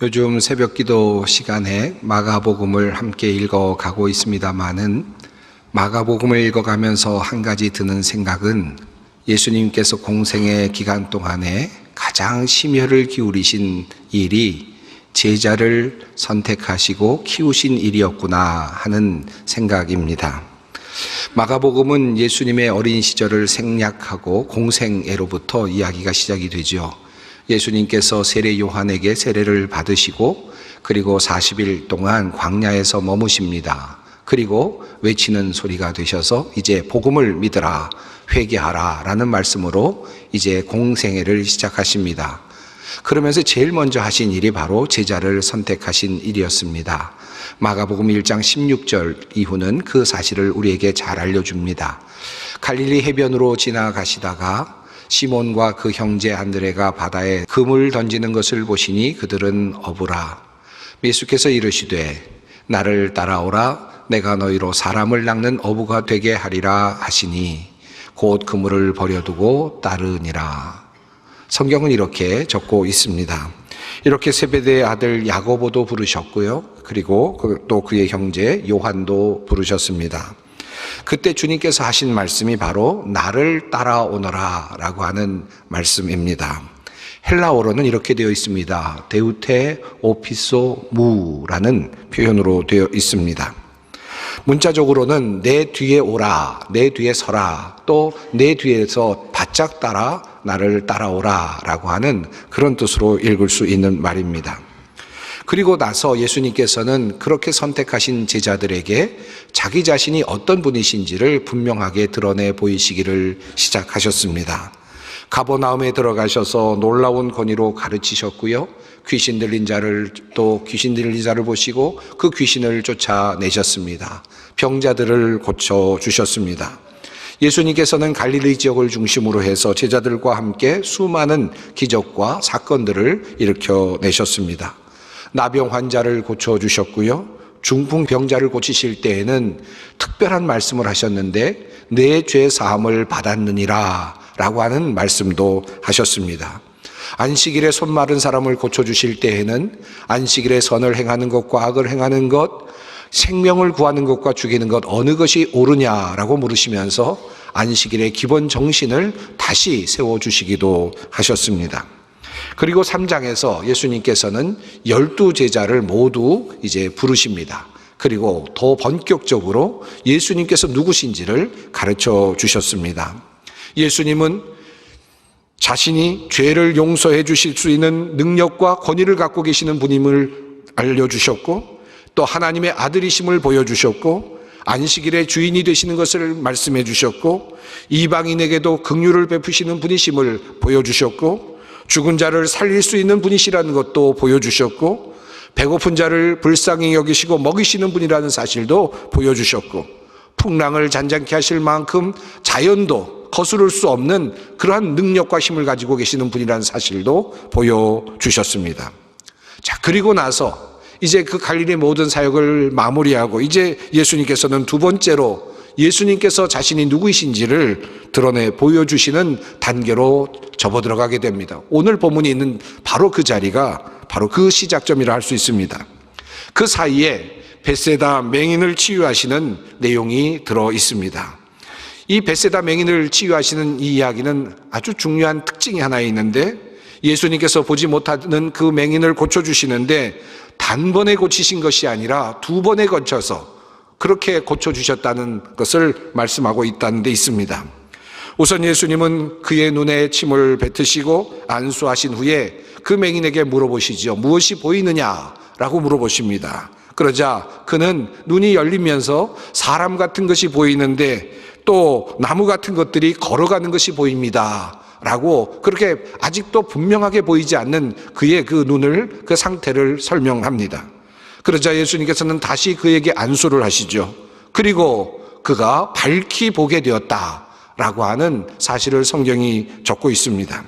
요즘 새벽기도 시간에 마가복음을 함께 읽어가고 있습니다마는 마가복음을 읽어가면서 한 가지 드는 생각은 예수님께서 공생의 기간 동안에 가장 심혈을 기울이신 일이 제자를 선택하시고 키우신 일이었구나 하는 생각입니다. 마가복음은 예수님의 어린 시절을 생략하고 공생애로부터 이야기가 시작이 되죠. 예수님께서 세례 요한에게 세례를 받으시고 그리고 40일 동안 광야에서 머무십니다. 그리고 외치는 소리가 되셔서 이제 복음을 믿으라, 회개하라 라는 말씀으로 이제 공생애를 시작하십니다. 그러면서 제일 먼저 하신 일이 바로 제자를 선택하신 일이었습니다. 마가복음 1장 16절 이후는 그 사실을 우리에게 잘 알려줍니다. 갈릴리 해변으로 지나가시다가 시몬과 그 형제 안드레가 바다에 금을 던지는 것을 보시니 그들은 어부라. 예수께서 이르시되 나를 따라오라, 내가 너희로 사람을 낚는 어부가 되게 하리라 하시니 곧 그물을 버려두고 따르니라. 성경은 이렇게 적고 있습니다. 이렇게 세베대의 아들 야고보도 부르셨고요, 그리고 또 그의 형제 요한도 부르셨습니다. 그때 주님께서 하신 말씀이 바로 나를 따라오너라 라고 하는 말씀입니다. 헬라어로는 이렇게 되어 있습니다. 데우테 오피소 무라는 표현으로 되어 있습니다. 문자적으로는 내 뒤에 오라, 내 뒤에 서라, 또 내 뒤에서 바짝 따라 나를 따라오라 라고 하는 그런 뜻으로 읽을 수 있는 말입니다. 그리고 나서 예수님께서는 그렇게 선택하신 제자들에게 자기 자신이 어떤 분이신지를 분명하게 드러내 보이시기를 시작하셨습니다. 가버나움에 들어가셔서 놀라운 권위로 가르치셨고요, 귀신 들린 자를 보시고 그 귀신을 쫓아내셨습니다. 병자들을 고쳐주셨습니다. 예수님께서는 갈릴리 지역을 중심으로 해서 제자들과 함께 수많은 기적과 사건들을 일으켜내셨습니다. 나병 환자를 고쳐주셨고요, 중풍 병자를 고치실 때에는 특별한 말씀을 하셨는데 내 죄 사함을 받았느니라 라고 하는 말씀도 하셨습니다. 안식일에 손 마른 사람을 고쳐주실 때에는 안식일에 선을 행하는 것과 악을 행하는 것, 생명을 구하는 것과 죽이는 것 어느 것이 옳으냐라고 물으시면서 안식일의 기본 정신을 다시 세워주시기도 하셨습니다. 그리고 3장에서 예수님께서는 12제자를 모두 이제 부르십니다. 그리고 더 본격적으로 예수님께서 누구신지를 가르쳐 주셨습니다. 예수님은 자신이 죄를 용서해 주실 수 있는 능력과 권위를 갖고 계시는 분임을 알려주셨고, 또 하나님의 아들이심을 보여주셨고, 안식일의 주인이 되시는 것을 말씀해 주셨고, 이방인에게도 긍휼을 베푸시는 분이심을 보여주셨고, 죽은 자를 살릴 수 있는 분이시라는 것도 보여주셨고, 배고픈 자를 불쌍히 여기시고 먹이시는 분이라는 사실도 보여주셨고, 풍랑을 잔잔케 하실 만큼 자연도 거스를 수 없는 그러한 능력과 힘을 가지고 계시는 분이라는 사실도 보여주셨습니다. 자, 그리고 나서 이제 그 갈릴리 모든 사역을 마무리하고 이제 예수님께서는 두 번째로 예수님께서 자신이 누구이신지를 드러내 보여주시는 단계로 접어들어가게 됩니다. 오늘 본문이 있는 바로 그 자리가 바로 그 시작점이라 할 수 있습니다. 그 사이에 벳세다 맹인을 치유하시는 내용이 들어 있습니다. 이 벳세다 맹인을 치유하시는 이 이야기는 아주 중요한 특징이 하나 있는데, 예수님께서 보지 못하는 그 맹인을 고쳐주시는데 단번에 고치신 것이 아니라 두 번에 걸쳐서 그렇게 고쳐주셨다는 것을 말씀하고 있다는 데 있습니다. 우선 예수님은 그의 눈에 침을 뱉으시고 안수하신 후에 그 맹인에게 물어보시죠. 무엇이 보이느냐라고 물어보십니다. 그러자 그는 눈이 열리면서 사람 같은 것이 보이는데 또 나무 같은 것들이 걸어가는 것이 보입니다 라고, 그렇게 아직도 분명하게 보이지 않는 그의 그 눈을, 그 상태를 설명합니다. 그러자 예수님께서는 다시 그에게 안수를 하시죠. 그리고 그가 밝히 보게 되었다라고 하는 사실을 성경이 적고 있습니다.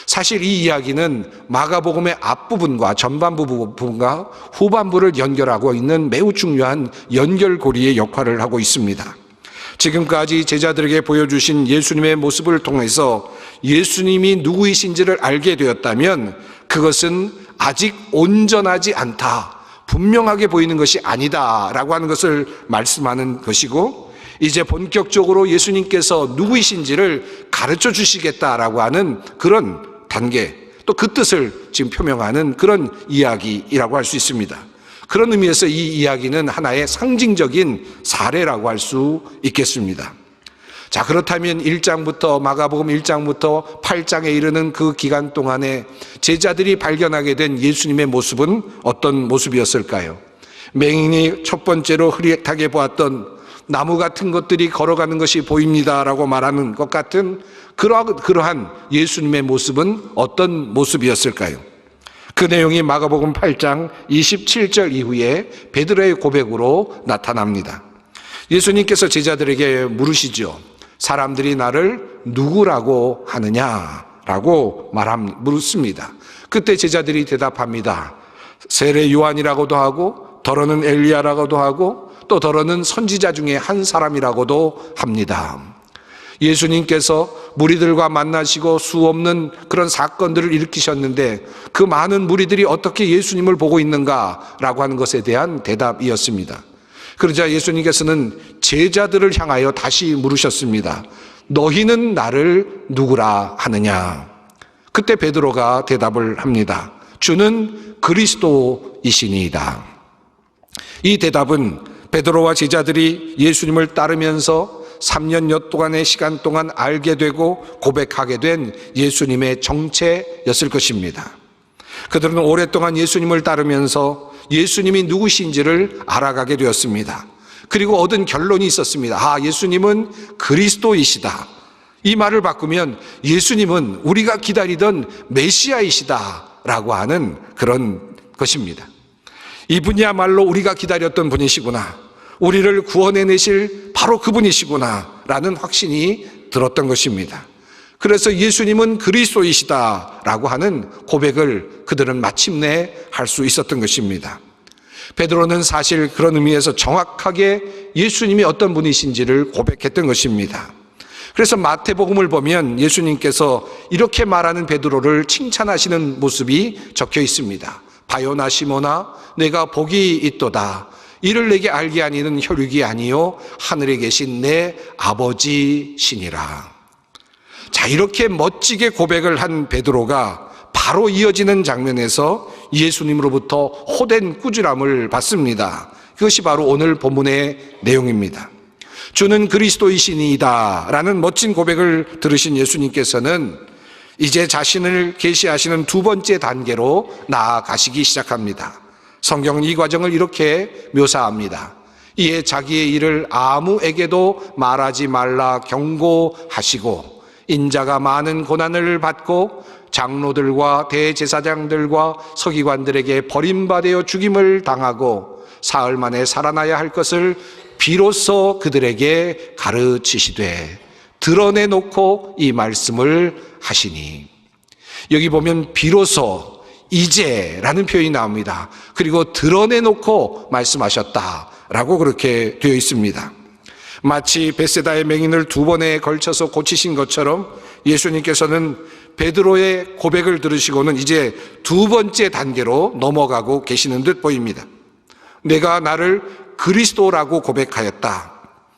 사실 이 이야기는 마가복음의 앞부분과 전반부분과 후반부를 연결하고 있는 매우 중요한 연결고리의 역할을 하고 있습니다. 지금까지 제자들에게 보여주신 예수님의 모습을 통해서 예수님이 누구이신지를 알게 되었다면 그것은 아직 온전하지 않다, 분명하게 보이는 것이 아니다라고 하는 것을 말씀하는 것이고, 이제 본격적으로 예수님께서 누구이신지를 가르쳐 주시겠다라고 하는 그런 단계, 또 그 뜻을 지금 표명하는 그런 이야기라고 할 수 있습니다. 그런 의미에서 이 이야기는 하나의 상징적인 사례라고 할 수 있겠습니다. 자, 그렇다면 1장부터 마가복음 1장부터 8장에 이르는 그 기간 동안에 제자들이 발견하게 된 예수님의 모습은 어떤 모습이었을까요? 맹인이 첫 번째로 흐릿하게 보았던 나무 같은 것들이 걸어가는 것이 보입니다라고 말하는 것 같은 그러한 예수님의 모습은 어떤 모습이었을까요? 그 내용이 마가복음 8장 27절 이후에 베드로의 고백으로 나타납니다. 예수님께서 제자들에게 물으시죠. 사람들이 나를 누구라고 하느냐라고 물습니다. 그때 제자들이 대답합니다. 세례 요한이라고도 하고, 더러는 엘리야라고도 하고, 또 더러는 선지자 중에 한 사람이라고도 합니다. 예수님께서 무리들과 만나시고 수없는 그런 사건들을 일으키셨는데 그 많은 무리들이 어떻게 예수님을 보고 있는가라고 하는 것에 대한 대답이었습니다. 그러자 예수님께서는 제자들을 향하여 다시 물으셨습니다. 너희는 나를 누구라 하느냐? 그때 베드로가 대답을 합니다. 주는 그리스도이시니이다. 이 대답은 베드로와 제자들이 예수님을 따르면서 3년여 동안의 시간 동안 알게 되고 고백하게 된 예수님의 정체였을 것입니다. 그들은 오랫동안 예수님을 따르면서 예수님이 누구신지를 알아가게 되었습니다. 그리고 얻은 결론이 있었습니다. 아, 예수님은 그리스도이시다. 이 말을 바꾸면 예수님은 우리가 기다리던 메시아이시다라고 하는 그런 것입니다. 이분이야말로 우리가 기다렸던 분이시구나, 우리를 구원해내실 바로 그분이시구나 라는 확신이 들었던 것입니다. 그래서 예수님은 그리스도이시다라고 하는 고백을 그들은 마침내 할 수 있었던 것입니다. 베드로는 사실 그런 의미에서 정확하게 예수님이 어떤 분이신지를 고백했던 것입니다. 그래서 마태복음을 보면 예수님께서 이렇게 말하는 베드로를 칭찬하시는 모습이 적혀 있습니다. 바요나 시모나, 내가 복이 있도다. 이를 내게 알게 하니는 혈육이 아니요 하늘에 계신 내 아버지시니라. 자, 이렇게 멋지게 고백을 한 베드로가 바로 이어지는 장면에서 예수님으로부터 호된 꾸지람을 받습니다. 그것이 바로 오늘 본문의 내용입니다. 주는 그리스도이시니이다 라는 멋진 고백을 들으신 예수님께서는 이제 자신을 계시하시는 두 번째 단계로 나아가시기 시작합니다. 성경은 이 과정을 이렇게 묘사합니다. 이에 자기의 일을 아무에게도 말하지 말라 경고하시고, 인자가 많은 고난을 받고 장로들과 대제사장들과 서기관들에게 버림받아 죽임을 당하고 사흘 만에 살아나야 할 것을 비로소 그들에게 가르치시되 드러내놓고 이 말씀을 하시니. 여기 보면 비로소, 이제라는 표현이 나옵니다. 그리고 드러내놓고 말씀하셨다라고 그렇게 되어 있습니다. 마치 벳세다의 맹인을 두 번에 걸쳐서 고치신 것처럼 예수님께서는 베드로의 고백을 들으시고는 이제 두 번째 단계로 넘어가고 계시는 듯 보입니다. 내가 나를 그리스도라고 고백하였다.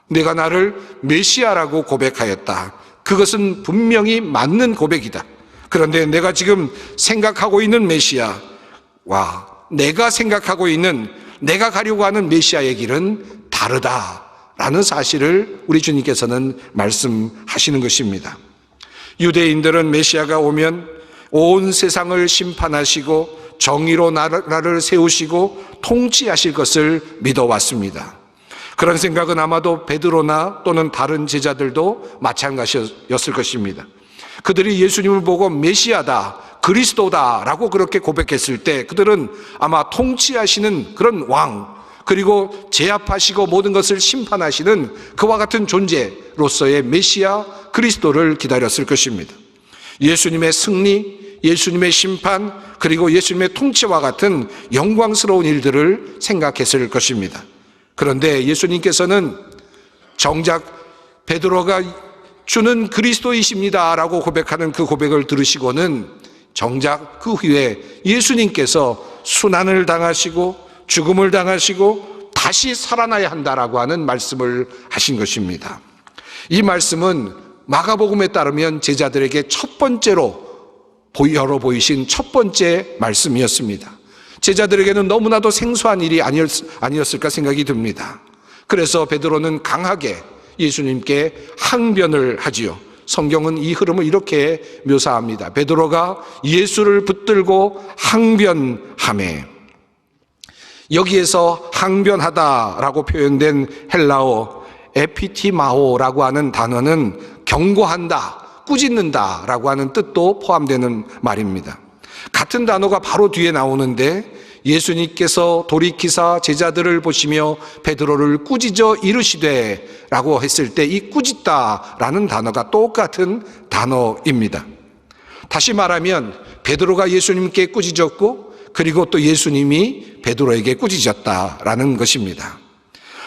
내가 나를 메시아라고 고백하였다. 그것은 분명히 맞는 고백이다. 그런데 내가 지금 생각하고 있는 메시아와 내가 생각하고 있는, 내가 가려고 하는 메시아의 길은 다르다라는 사실을 우리 주님께서는 말씀하시는 것입니다. 유대인들은 메시아가 오면 온 세상을 심판하시고 정의로 나라를 세우시고 통치하실 것을 믿어왔습니다. 그런 생각은 아마도 베드로나 또는 다른 제자들도 마찬가지였을 것입니다. 그들이 예수님을 보고 메시아다, 그리스도다라고 그렇게 고백했을 때 그들은 아마 통치하시는 그런 왕, 그리고 제압하시고 모든 것을 심판하시는 그와 같은 존재로서의 메시아 그리스도를 기다렸을 것입니다. 예수님의 승리, 예수님의 심판, 그리고 예수님의 통치와 같은 영광스러운 일들을 생각했을 것입니다. 그런데 예수님께서는 정작 베드로가 주는 그리스도이십니다 라고 고백하는 그 고백을 들으시고는 정작 그 후에 예수님께서 순환을 당하시고 죽음을 당하시고 다시 살아나야 한다라고 하는 말씀을 하신 것입니다. 이 말씀은 마가복음에 따르면 제자들에게 첫 번째로 열어 보이신 첫 번째 말씀이었습니다. 제자들에게는 너무나도 생소한 일이 아니었을까 생각이 듭니다. 그래서 베드로는 강하게 예수님께 항변을 하지요. 성경은 이 흐름을 이렇게 묘사합니다. 베드로가 예수를 붙들고 항변하매, 여기에서 항변하다라고 표현된 헬라어 에피티마오라고 하는 단어는 경고한다, 꾸짖는다라고 하는 뜻도 포함되는 말입니다. 같은 단어가 바로 뒤에 나오는데 예수님께서 돌이키사 제자들을 보시며 베드로를 꾸짖어 이르시되 라고 했을 때 이 꾸짖다라는 단어가 똑같은 단어입니다. 다시 말하면 베드로가 예수님께 꾸짖었고 그리고 또 예수님이 베드로에게 꾸짖었다라는 것입니다.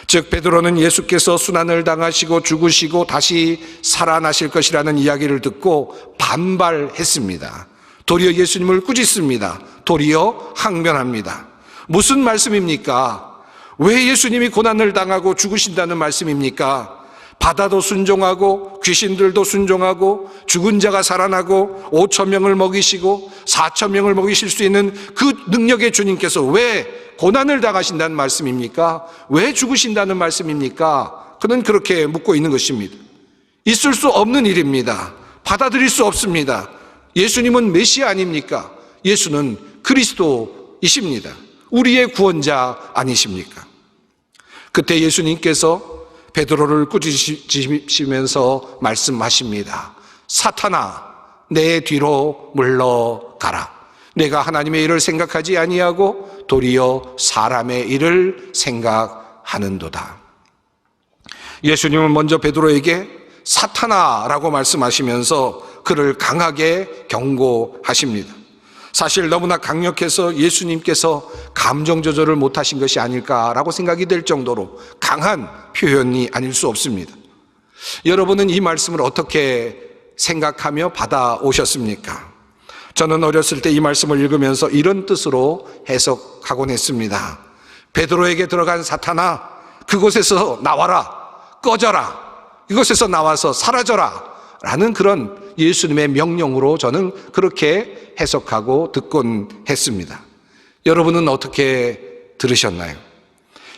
즉 베드로는 예수께서 순환을 당하시고 죽으시고 다시 살아나실 것이라는 이야기를 듣고 반발했습니다. 도리어 예수님을 꾸짖습니다. 도리어 항변합니다. 무슨 말씀입니까? 왜 예수님이 고난을 당하고 죽으신다는 말씀입니까? 바다도 순종하고 귀신들도 순종하고 죽은 자가 살아나고 5,000명을 먹이시고 4,000명을 먹이실 수 있는 그 능력의 주님께서 왜 고난을 당하신다는 말씀입니까? 왜 죽으신다는 말씀입니까? 그는 그렇게 묻고 있는 것입니다. 있을 수 없는 일입니다. 받아들일 수 없습니다. 예수님은 메시아 아닙니까? 예수는 그리스도이십니다. 우리의 구원자 아니십니까? 그때 예수님께서 베드로를 꾸짖으시면서 말씀하십니다. 사탄아, 내 뒤로 물러가라. 내가 하나님의 일을 생각하지 아니하고 도리어 사람의 일을 생각하는도다. 예수님은 먼저 베드로에게 사탄아라고 말씀하시면서 그를 강하게 경고하십니다. 사실 너무나 강력해서 예수님께서 감정 조절을 못하신 것이 아닐까라고 생각이 될 정도로 강한 표현이 아닐 수 없습니다. 여러분은 이 말씀을 어떻게 생각하며 받아오셨습니까? 저는 어렸을 때 이 말씀을 읽으면서 이런 뜻으로 해석하곤 했습니다. 베드로에게 들어간 사탄아, 그곳에서 나와라, 꺼져라, 이곳에서 나와서 사라져라 라는 그런 예수님의 명령으로 저는 그렇게 해석하고 듣곤 했습니다. 여러분은 어떻게 들으셨나요?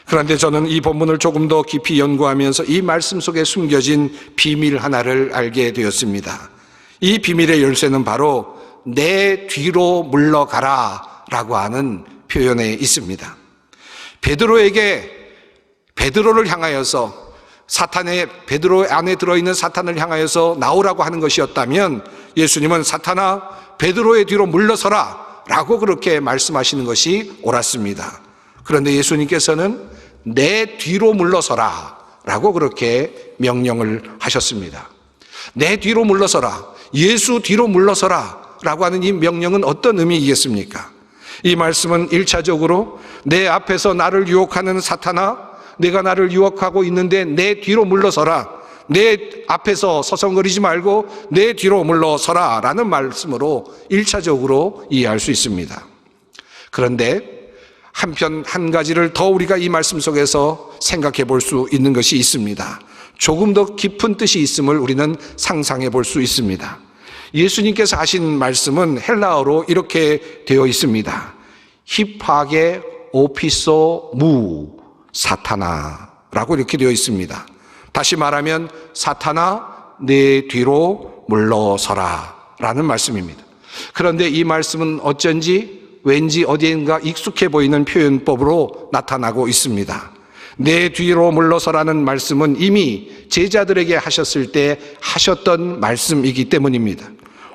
그런데 저는 이 본문을 조금 더 깊이 연구하면서 이 말씀 속에 숨겨진 비밀 하나를 알게 되었습니다. 이 비밀의 열쇠는 바로 내 뒤로 물러가라 라고 하는 표현에 있습니다. 베드로를 향하여서 베드로 안에 들어있는 사탄을 향하여서 나오라고 하는 것이었다면 예수님은 사탄아, 베드로의 뒤로 물러서라 라고 그렇게 말씀하시는 것이 옳았습니다. 그런데 예수님께서는 내 뒤로 물러서라 라고 그렇게 명령을 하셨습니다. 내 뒤로 물러서라, 예수 뒤로 물러서라 라고 하는 이 명령은 어떤 의미이겠습니까? 이 말씀은 1차적으로 내 앞에서 나를 유혹하는 사탄아, 내가 나를 유혹하고 있는데 내 뒤로 물러서라, 내 앞에서 서성거리지 말고 내 뒤로 물러서라 라는 말씀으로 1차적으로 이해할 수 있습니다. 그런데 한편 한 가지를 더 우리가 이 말씀 속에서 생각해 볼 수 있는 것이 있습니다. 조금 더 깊은 뜻이 있음을 우리는 상상해 볼 수 있습니다. 예수님께서 하신 말씀은 헬라어로 이렇게 되어 있습니다. 힙하게 오피소 무 사탄아라고 이렇게 되어 있습니다. 다시 말하면 사탄아, 내 뒤로 물러서라 라는 말씀입니다. 그런데 이 말씀은 어쩐지 왠지 어디인가 익숙해 보이는 표현법으로 나타나고 있습니다. 내 뒤로 물러서라는 말씀은 이미 제자들에게 하셨을 때 하셨던 말씀이기 때문입니다.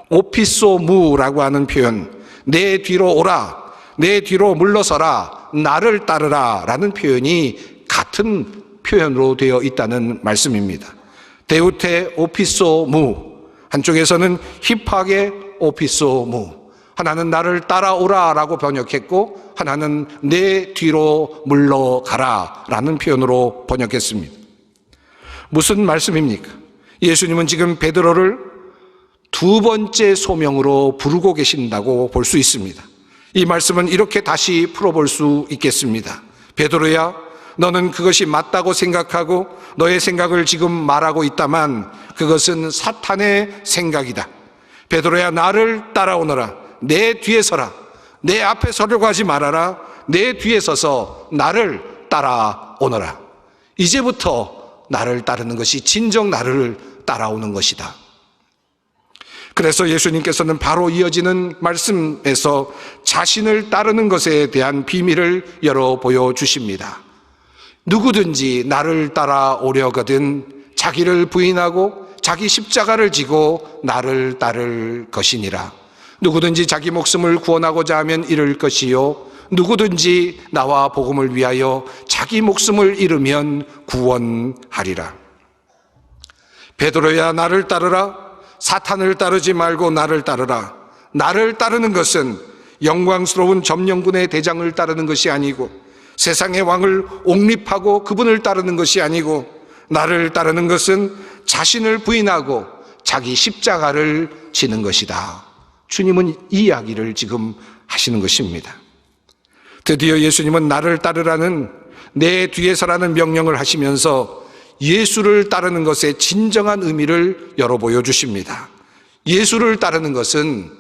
오피소무라고 하는 표현, 내 뒤로 오라, 내 뒤로 물러서라, 나를 따르라 라는 표현이 같은 표현으로 되어 있다는 말씀입니다. 데우테 오피소무, 한쪽에서는 힙하게 오피소무, 하나는 나를 따라오라 라고 번역했고 하나는 내 뒤로 물러가라 라는 표현으로 번역했습니다. 무슨 말씀입니까? 예수님은 지금 베드로를 두 번째 소명으로 부르고 계신다고 볼 수 있습니다. 이 말씀은 이렇게 다시 풀어볼 수 있겠습니다. 베드로야, 너는 그것이 맞다고 생각하고 너의 생각을 지금 말하고 있다만 그것은 사탄의 생각이다. 베드로야, 나를 따라오너라. 내 뒤에 서라. 내 앞에 서려고 하지 말아라. 내 뒤에 서서 나를 따라오너라. 이제부터 나를 따르는 것이 진정 나를 따라오는 것이다. 그래서 예수님께서는 바로 이어지는 말씀에서 자신을 따르는 것에 대한 비밀을 열어 보여주십니다. 누구든지 나를 따라오려거든 자기를 부인하고 자기 십자가를 지고 나를 따를 것이니라. 누구든지 자기 목숨을 구원하고자 하면 잃을 것이요 누구든지 나와 복음을 위하여 자기 목숨을 잃으면 구원하리라. 베드로야, 나를 따르라. 사탄을 따르지 말고 나를 따르라. 나를 따르는 것은 영광스러운 점령군의 대장을 따르는 것이 아니고 세상의 왕을 옹립하고 그분을 따르는 것이 아니고 나를 따르는 것은 자신을 부인하고 자기 십자가를 지는 것이다. 주님은 이 이야기를 지금 하시는 것입니다. 드디어 예수님은 나를 따르라는 내 뒤에서라는 명령을 하시면서 예수를 따르는 것의 진정한 의미를 열어 보여주십니다. 예수를 따르는 것은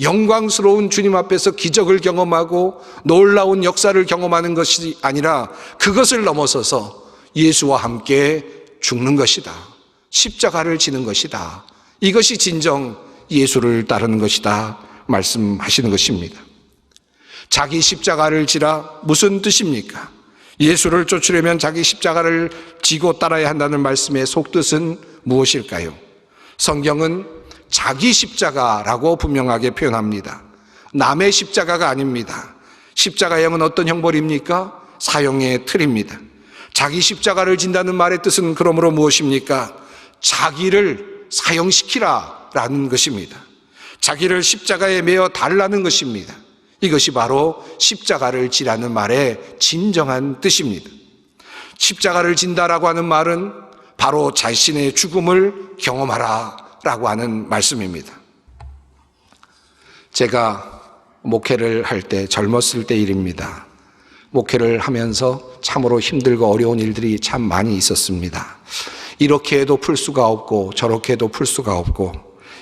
영광스러운 주님 앞에서 기적을 경험하고 놀라운 역사를 경험하는 것이 아니라 그것을 넘어서서 예수와 함께 죽는 것이다. 십자가를 지는 것이다. 이것이 진정 예수를 따르는 것이다 말씀하시는 것입니다. 자기 십자가를 지라 무슨 뜻입니까? 예수를 쫓으려면 자기 십자가를 지고 따라야 한다는 말씀의 속뜻은 무엇일까요? 성경은 자기 십자가라고 분명하게 표현합니다. 남의 십자가가 아닙니다. 십자가의 형은 어떤 형벌입니까? 사형의 틀입니다. 자기 십자가를 진다는 말의 뜻은 그러므로 무엇입니까? 자기를 사형시키라라는 것입니다. 자기를 십자가에 매어 달라는 것입니다. 이것이 바로 십자가를 지라는 말의 진정한 뜻입니다. 십자가를 진다라고 하는 말은 바로 자신의 죽음을 경험하라라고 하는 말씀입니다. 제가 목회를 할 때 젊었을 때 일입니다. 목회를 하면서 참으로 힘들고 어려운 일들이 참 많이 있었습니다. 이렇게 해도 풀 수가 없고 저렇게 해도 풀 수가 없고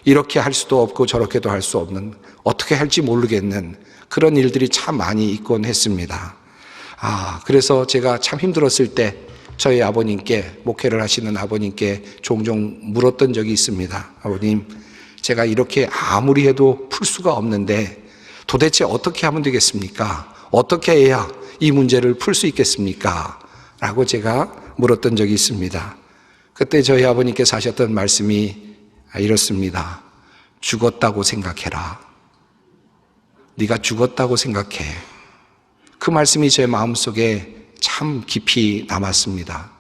이렇게 할 수도 없고 저렇게도 할 수 없는 어떻게 할지 모르겠는 그런 일들이 참 많이 있곤 했습니다. 그래서 제가 참 힘들었을 때 저희 아버님께, 목회를 하시는 아버님께 종종 물었던 적이 있습니다. 아버님, 제가 이렇게 아무리 해도 풀 수가 없는데 도대체 어떻게 하면 되겠습니까? 어떻게 해야 이 문제를 풀 수 있겠습니까? 라고 제가 물었던 적이 있습니다. 그때 저희 아버님께서 하셨던 말씀이 이렇습니다. 죽었다고 생각해라. 네가 죽었다고 생각해. 그 말씀이 제 마음속에 참 깊이 남았습니다.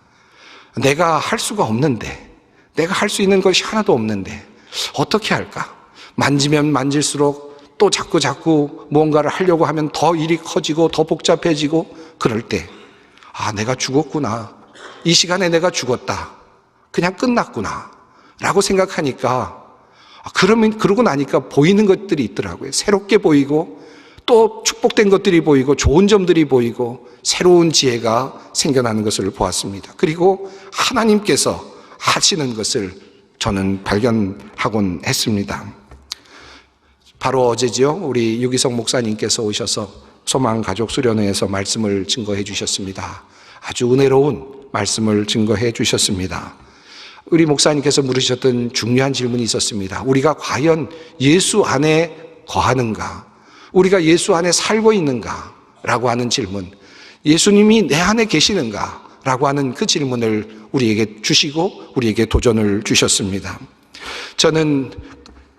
내가 할 수가 없는데, 내가 할 수 있는 것이 하나도 없는데 어떻게 할까? 만지면 만질수록 또 자꾸 무언가를 하려고 하면 더 일이 커지고 더 복잡해지고 그럴 때 내가 죽었구나. 이 시간에 내가 죽었다. 그냥 끝났구나 라고 생각하니까 그러고 나니까 보이는 것들이 있더라고요. 새롭게 보이고 또 축복된 것들이 보이고 좋은 점들이 보이고 새로운 지혜가 생겨나는 것을 보았습니다. 그리고 하나님께서 하시는 것을 저는 발견하곤 했습니다. 바로 어제죠. 우리 유기성 목사님께서 오셔서 소망가족수련회에서 말씀을 증거해 주셨습니다. 아주 은혜로운 말씀을 증거해 주셨습니다. 우리 목사님께서 물으셨던 중요한 질문이 있었습니다. 우리가 과연 예수 안에 거하는가? 우리가 예수 안에 살고 있는가? 라고 하는 질문. 예수님이 내 안에 계시는가? 라고 하는 그 질문을 우리에게 주시고 우리에게 도전을 주셨습니다. 저는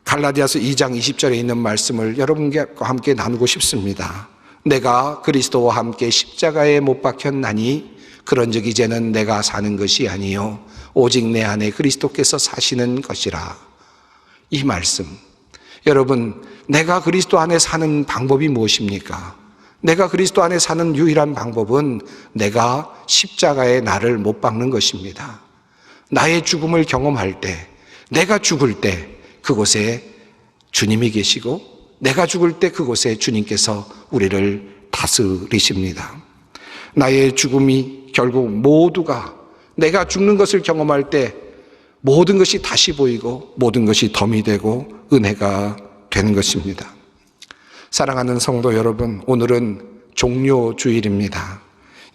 갈라디아서 2장 20절에 있는 말씀을 여러분과 함께 나누고 싶습니다. 내가 그리스도와 함께 십자가에 못 박혔나니 그런즉 이제는 내가 사는 것이 아니요 오직 내 안에 그리스도께서 사시는 것이라. 이 말씀, 여러분, 내가 그리스도 안에 사는 방법이 무엇입니까? 내가 그리스도 안에 사는 유일한 방법은 내가 십자가에 나를 못 박는 것입니다. 나의 죽음을 경험할 때, 내가 죽을 때 그곳에 주님이 계시고 내가 죽을 때 그곳에 주님께서 우리를 다스리십니다. 나의 죽음이 결국 모두가 내가 죽는 것을 경험할 때 모든 것이 다시 보이고 모든 것이 덤이 되고 은혜가 되는 것입니다. 사랑하는 성도 여러분, 오늘은 종료주일입니다.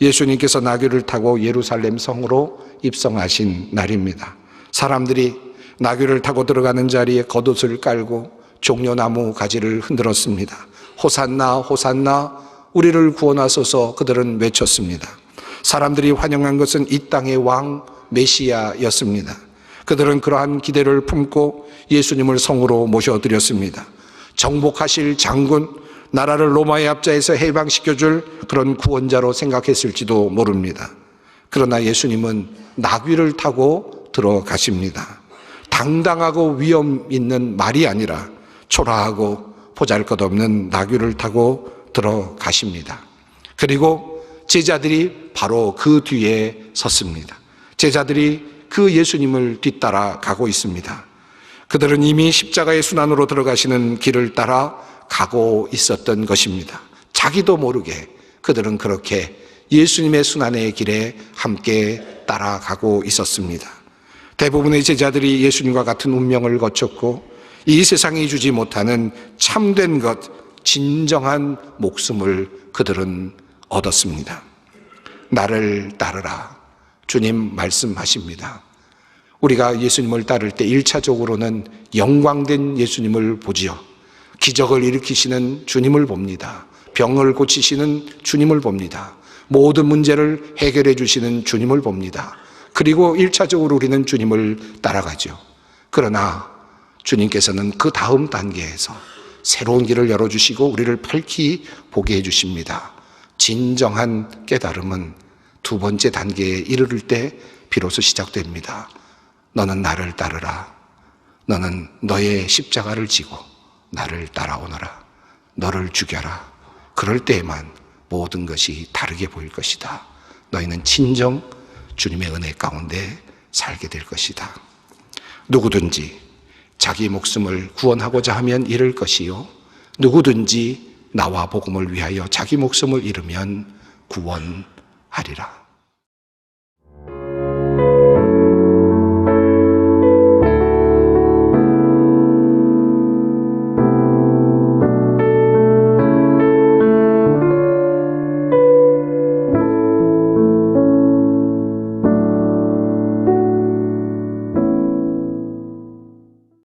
예수님께서 나귀를 타고 예루살렘 성으로 입성하신 날입니다. 사람들이 나귀를 타고 들어가는 자리에 겉옷을 깔고 종려나무 가지를 흔들었습니다. 호산나 호산나 우리를 구원하소서 그들은 외쳤습니다. 사람들이 환영한 것은 이 땅의 왕 메시아였습니다. 그들은 그러한 기대를 품고 예수님을 성으로 모셔드렸습니다. 정복하실 장군, 나라를 로마의 압자에서 해방시켜줄 그런 구원자로 생각했을지도 모릅니다. 그러나 예수님은 나귀를 타고 들어가십니다. 당당하고 위험 있는 말이 아니라 초라하고 보잘것없는 나귀를 타고 들어가십니다. 그리고 제자들이 바로 그 뒤에 섰습니다. 제자들이 그 예수님을 뒤따라 가고 있습니다. 그들은 이미 십자가의 순환으로 들어가시는 길을 따라 가고 있었던 것입니다. 자기도 모르게 그들은 그렇게 예수님의 순환의 길에 함께 따라가고 있었습니다. 대부분의 제자들이 예수님과 같은 운명을 거쳤고 이 세상이 주지 못하는 참된 것, 진정한 목숨을 그들은 얻었습니다. 나를 따르라. 주님 말씀하십니다. 우리가 예수님을 따를 때 1차적으로는 영광된 예수님을 보지요. 기적을 일으키시는 주님을 봅니다. 병을 고치시는 주님을 봅니다. 모든 문제를 해결해 주시는 주님을 봅니다. 그리고 1차적으로 우리는 주님을 따라가죠. 그러나 주님께서는 그 다음 단계에서 새로운 길을 열어주시고 우리를 밝히 보게 해주십니다. 진정한 깨달음은 두 번째 단계에 이르를 때 비로소 시작됩니다. 너는 나를 따르라. 너는 너의 십자가를 지고 나를 따라오너라. 너를 죽여라. 그럴 때에만 모든 것이 다르게 보일 것이다. 너희는 진정 주님의 은혜 가운데 살게 될 것이다. 누구든지 자기 목숨을 구원하고자 하면 잃을 것이요, 누구든지 나와 복음을 위하여 자기 목숨을 잃으면 구원하리라.